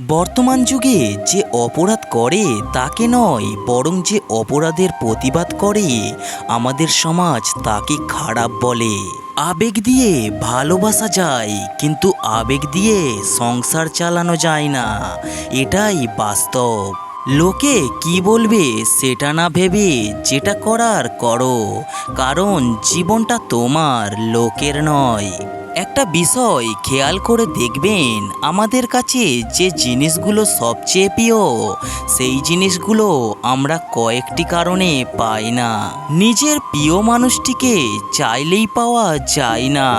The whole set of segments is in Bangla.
বর্তমান যুগে যে অপরাধ করে তাকে নয়, বরং যে অপরাধের প্রতিবাদ করে আমাদের সমাজ তাকে খারাপ বলে। আবেগ দিয়ে ভালোবাসা যায়, কিন্তু আবেগ দিয়ে সংসার চালানো যায় না, এটাই বাস্তব। লোকে কি বলবে সেটা না ভেবে যেটা করার করো, কারণ জীবনটা তোমার, লোকের নয়। একটা বিষয় খেয়াল করে দেখবেন, আমাদের কাছে যে জিনিসগুলো সবচেয়ে প্রিয় সেই জিনিসগুলো আমরা কয়েকটি কারণে পাই না। নিজের প্রিয় মানুষটিকে চাইলেই পাওয়া যায় না,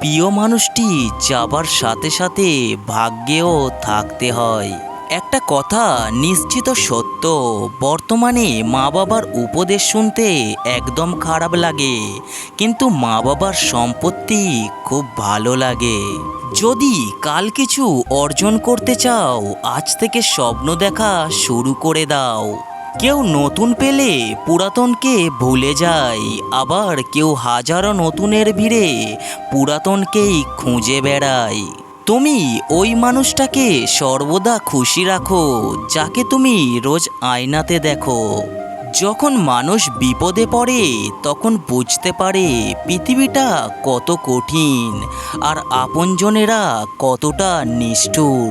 প্রিয় মানুষটি যাবার সাথে সাথে ভাগ্যেও থাকতে হয়। একটা কথা নিশ্চিত সত্য, বর্তমানে মা বাবার উপদেশ শুনতে একদম খারাপ লাগে, কিন্তু মা বাবার সম্পত্তি খুব ভালো লাগে। যদি কাল কিছু অর্জন করতে চাও, আজ থেকে স্বপ্ন দেখা শুরু করে দাও। কেউ নতুন পেলে পুরাতনকে ভুলে যায়, আবার কেউ হাজারো নতুনের ভিড়ে পুরাতনকেই খুঁজে বেড়ায়। তুমি ওই মানুষটাকে সর্বদা খুশি রাখো যাকে তুমি রোজ আয়নাতে দেখো। যখন মানুষ বিপদে পড়ে তখন বুঝতে পারে পৃথিবীটা কত কঠিন আর আপনজনেরা কতটা নিষ্ঠুর।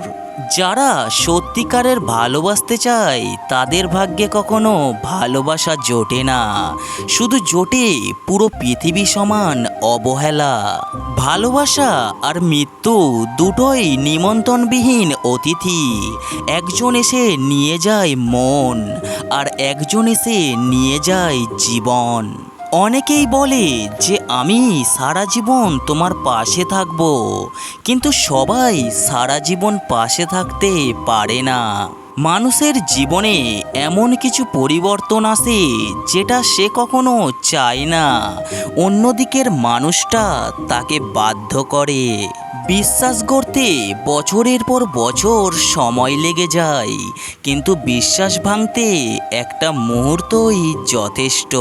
যারা সত্যিকারের ভালোবাসতে চায় তাদের ভাগ্যে কখনো ভালোবাসা জোটে না, শুধু জোটে পুরো পৃথিবী সমান অবহেলা। ভালোবাসা আর মৃত্যু দুটোই নিমন্ত্রণবিহীন অতিথি। একজন এসে নিয়ে যায় মন, আর একজন এসে নিয়ে যায় জীবন। অনেকেই বলে যে আমি সারা জীবন তোমার পাশে থাকব, কিন্তু সবাই সারা জীবন পাশে থাকতে পারে না। মানুষের জীবনে এমন কিছু পরিবর্তন আসে যেটা সে কখনো চায় না, অন্যদিকের মানুষটা তাকে বাধ্য করে। বিশ্বাস গড়তে বছরের পর বছর সময় লেগে যায়, কিন্তু বিশ্বাস ভাঙতে একটা মুহূর্তই যথেষ্ট।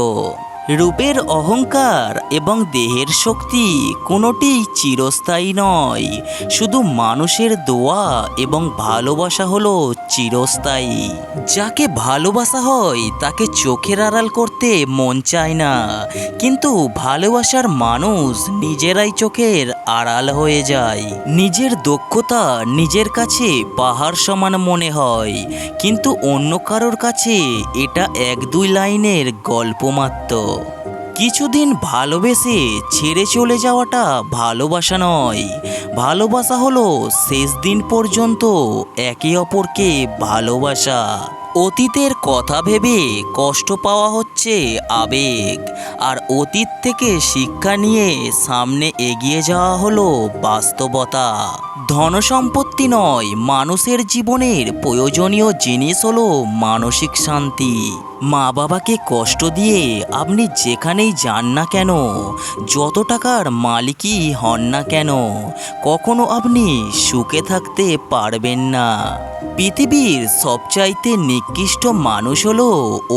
রূপের অহংকার এবং দেহের শক্তি কোনোটিই চিরস্থায়ী নয়, শুধু মানুষের দোয়া এবং ভালোবাসা হলো চিরস্থায়ী। যাকে ভালোবাসা হয় তাকে চোখের আড়াল করতে মন চায় না, কিন্তু ভালোবাসার মানুষ নিজেরাই চোখের আড়াল হয়ে যায়। নিজের দক্ষতা নিজের কাছে পাহাড় সমান মনে হয়, কিন্তু অন্য কারোর কাছে এটা এক দুই লাইনের গল্প মাত্র। কিছুদিন ভালোবেসে ছেড়ে চলে যাওয়াটা ভালোবাসা নয়, ভালোবাসা হলো শেষ দিন পর্যন্ত একে অপরকে ভালোবাসা। অতীতের কথা ভেবে কষ্ট পাওয়া হচ্ছে আবেগ, আর অতীত থেকে শিক্ষা নিয়ে সামনে এগিয়ে যাওয়া হলো বাস্তবতা। ধনসম্পত্তি নয়, মানুষের জীবনের প্রয়োজনীয় জিনিস হলো মানসিক শান্তি। মা বাবাকে কষ্ট দিয়ে আপনি যেখানেই যান না কেন, যত টাকার মালিকই হন না কেন, কখনো আপনি সুখে থাকতে পারবেন না। পৃথিবীর সবচাইতে নিকৃষ্ট মানুষ হলো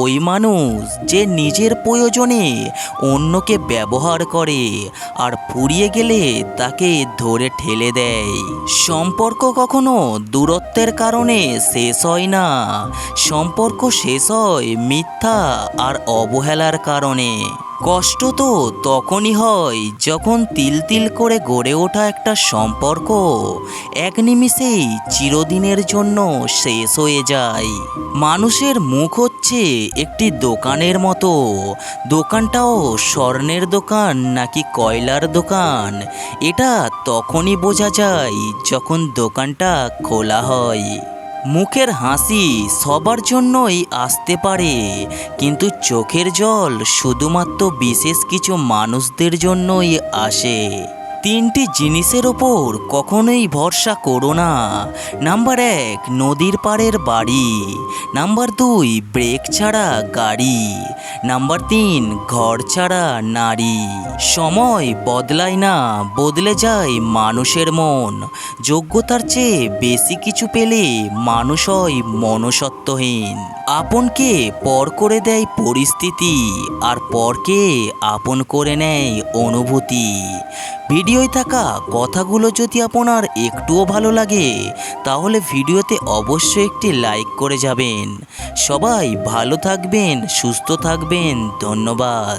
ওই মানুষ যে নিজের প্রয়োজনে অন্যকে ব্যবহার করে আর ফুরিয়ে গেলে তাকে ধরে ঠেলে দেয়। সম্পর্ক কখনো দূরত্বের কারণে শেষ হয় না, সম্পর্ক শেষ হয় মিথ্যা আর অবহেলার কারণে। কষ্ট তো তখনই হয় যখন তিল তিল করে গড়ে ওঠা একটা সম্পর্ক এক নিমিষেই চিরদিনের জন্য শেষ হয়ে যায়। মানুষের মুখ হচ্ছে একটি দোকানের মতো, দোকানটাও স্বর্ণের দোকান নাকি কয়লার দোকান এটা তখনই বোঝা যায় যখন দোকানটা খোলা হয়। মুখের হাসি সবার জন্যই আসতে পারে, কিন্তু চোখের জল শুধুমাত্র বিশেষ কিছু মানুষদের জন্যই আসে। তিনটি জিনিসের ওপর কখনোই ভরসা করো না। নাম্বার 1, নদীর পাড়ের বাড়ি। নাম্বার 2, ব্রেক ছাড়া গাড়ি। নাম্বার 3, ঘর ছাড়া নারী। সময় বদলায় না, বদলে যায় মানুষের মন। যোগ্যতার চেয়ে বেশি কিছু পেলে মানুষ হয় মনুষ্যত্বহীন। আপনকে পর করে দেয় পরিস্থিতি, আর পরকে আপন করে নেয় অনুভূতি। ভিডিওয় থাকা কথাগুলো যদি আপনার একটুও ভালো লাগে তাহলে ভিডিওতে অবশ্যই একটি লাইক করে যাবেন। সবাই ভালো থাকবেন, সুস্থ থাকবেন, ধন্যবাদ।